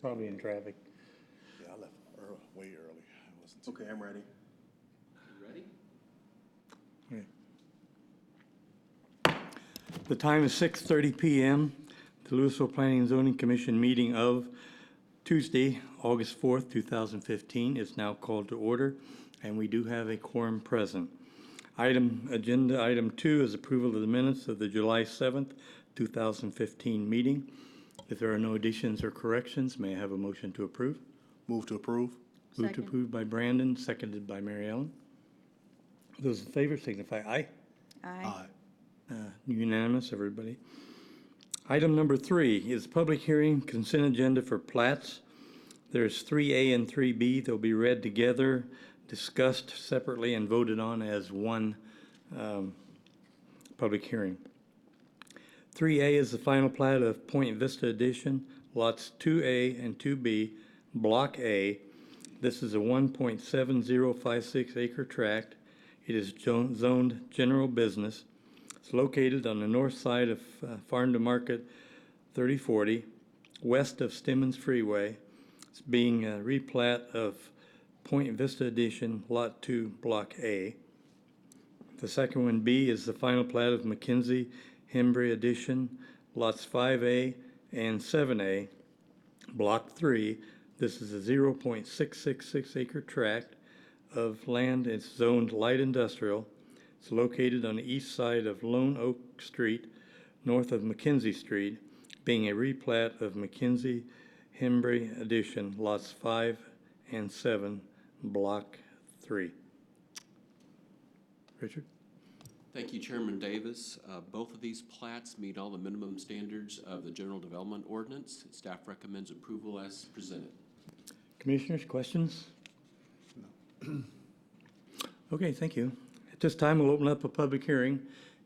Probably in traffic. Yeah, I left way early. I wasn't too. Okay, I'm ready. You ready? The time is 6:30 p.m. The Louisville Planning and Zoning Commission meeting of Tuesday, August 4th, 2015 is now called to order, and we do have a quorum present. Agenda item 2 is approval of the minutes of the July 7th, 2015 meeting. If there are no additions or corrections, may I have a motion to approve? Move to approve. Moved to approve by Brandon, seconded by Mary Ellen. Those in favor signify aye. Aye. Unanimous, everybody. Item number 3 is public hearing consent agenda for plats. There's 3A and 3B. They'll be read together, discussed separately, and voted on as one public hearing. 3A is the final plat of Point Vista Edition, lots 2A and 2B, Block A. This is a 1.7056 acre tract. It is zoned general business. It's located on the north side of Farm to Market 3040, west of Stemmons Freeway. It's being a replat of Point Vista Edition, Lot 2, Block A. The second one, B, is the final plat of McKenzie Hembry Edition, Lots 5A and 7A, Block 3. This is a 0.666 acre tract of land. It's zoned light industrial. It's located on the east side of Lone Oak Street, north of McKenzie Street, being a replat of McKenzie Hembry Edition, lots 5 and 7, Block 3. Richard? Thank you, Chairman Davis. Both of these plats meet all the minimum standards of the General Development Ordinance. Staff recommends approval as presented. Commissioners, questions? No. Okay, thank you. At this time, we'll open up a public hearing.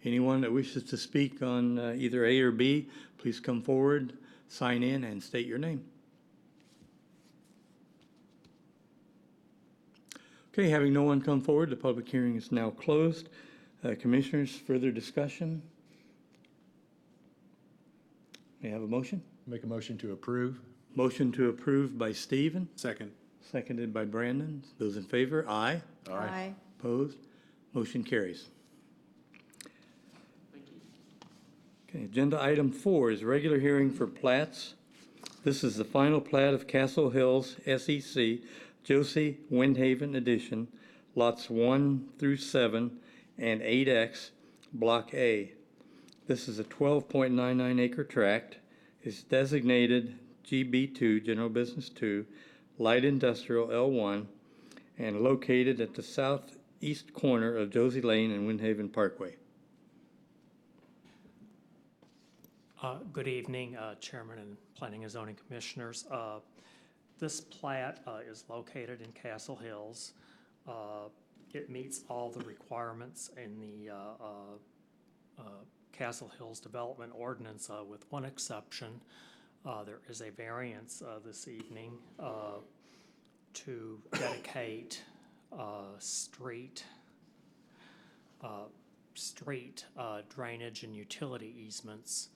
Anyone that wishes to speak on either A or B, please come forward, sign in, and state your name. Okay, having no one come forward, the public hearing is now closed. Commissioners, further discussion? May I have a motion? Make a motion to approve. Motion to approve by Stephen, Second. seconded by Brandon. Those in favor, aye. Aye. Opposed? Motion carries. Thank you. Okay, agenda item 4 is regular hearing for plats. This is the final plat of Castle Hills SEC Josie Windhaven Edition, lots 1 through 7 and 8X, Block A. This is a 12.99 acre tract. It's designated GB2, General Business 2, Light Industrial L1, and located at the southeast corner of Josie Lane and Windhaven Parkway. Good evening, Chairman and Planning and Zoning Commissioners. This plat is located in Castle Hills. It meets all the requirements in the Castle Hills Development Ordinance with one exception. There is a variance this evening to dedicate street drainage and utility easements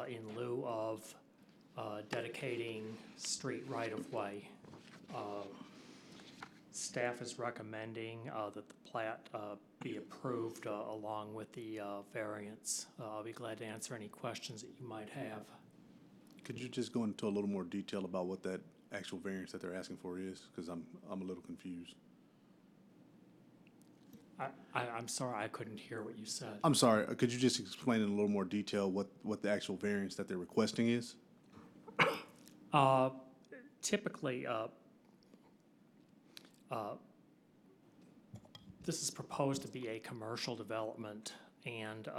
in lieu of dedicating street right-of-way. Staff is recommending that the plat be approved along with the variance. I'll be glad to answer any questions that you might have. Could you just go into a little more detail about what that actual variance that they're asking for is? Because I'm a little confused. I'm sorry, I couldn't hear what you said. I'm sorry. Could you just explain in a little more detail what the actual variance that they're requesting is? Typically, this is proposed to be a commercial development, and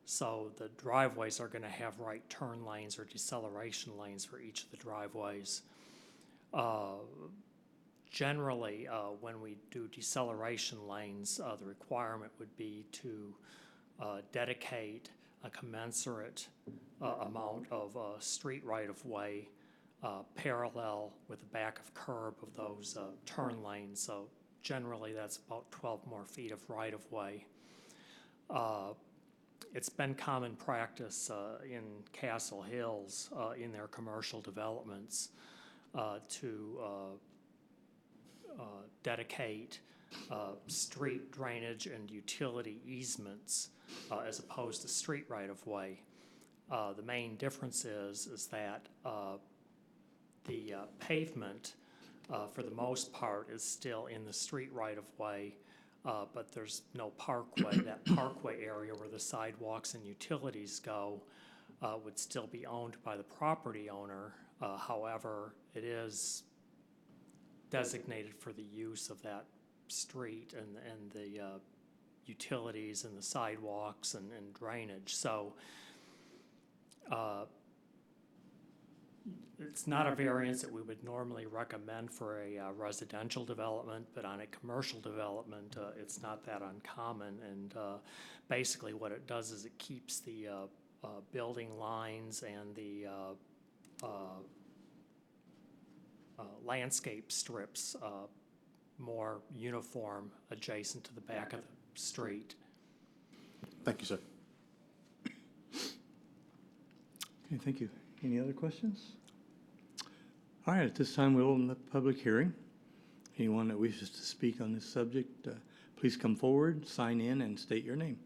so the driveways are going to have right turn lanes or deceleration lanes for each of the driveways. Generally, when we do deceleration lanes, the requirement would be to dedicate a commensurate amount of street right-of-way parallel with the back of curb of those turn lanes. So generally, that's about 12 more feet of right-of-way. it's been common practice in Castle Hills, in their commercial developments, to dedicate street drainage and utility easements as opposed to street right-of-way. The main difference is that the pavement, for the most part, is still in the street right-of-way, but there's no parkway. That parkway area where the sidewalks and utilities go would still be owned by the property owner. However, it is designated for the use of that street and the utilities and the sidewalks and drainage. So it's not a variance that we would normally recommend for a residential development, but on a commercial development, it's not that uncommon. And basically what it does is it keeps the building lines and the landscape strips more uniform adjacent to the back of the street. Thank you, sir. Okay, thank you. Any other questions? All right, at this time, we'll open the public hearing. Anyone that wishes to speak on this subject, please come forward, sign in, and state your name.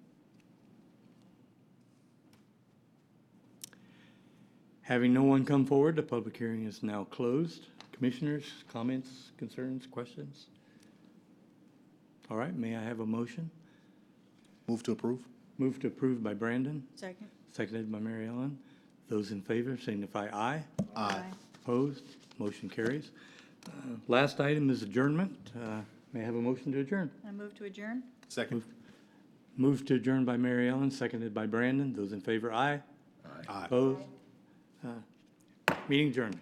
Having no one come forward, the public hearing is now closed. Commissioners, comments, concerns, questions? All right, may I have a motion? Move to approve. Move to approve by Brandon, Second. seconded by Mary Ellen. Those in favor signify aye. Aye. Opposed? Motion carries. Last item is adjournment. May I have a motion to adjourn? I move to adjourn. Second. Move to adjourn by Mary Ellen, seconded by Brandon. Those in favor, aye. Aye. Opposed? Meeting adjourned.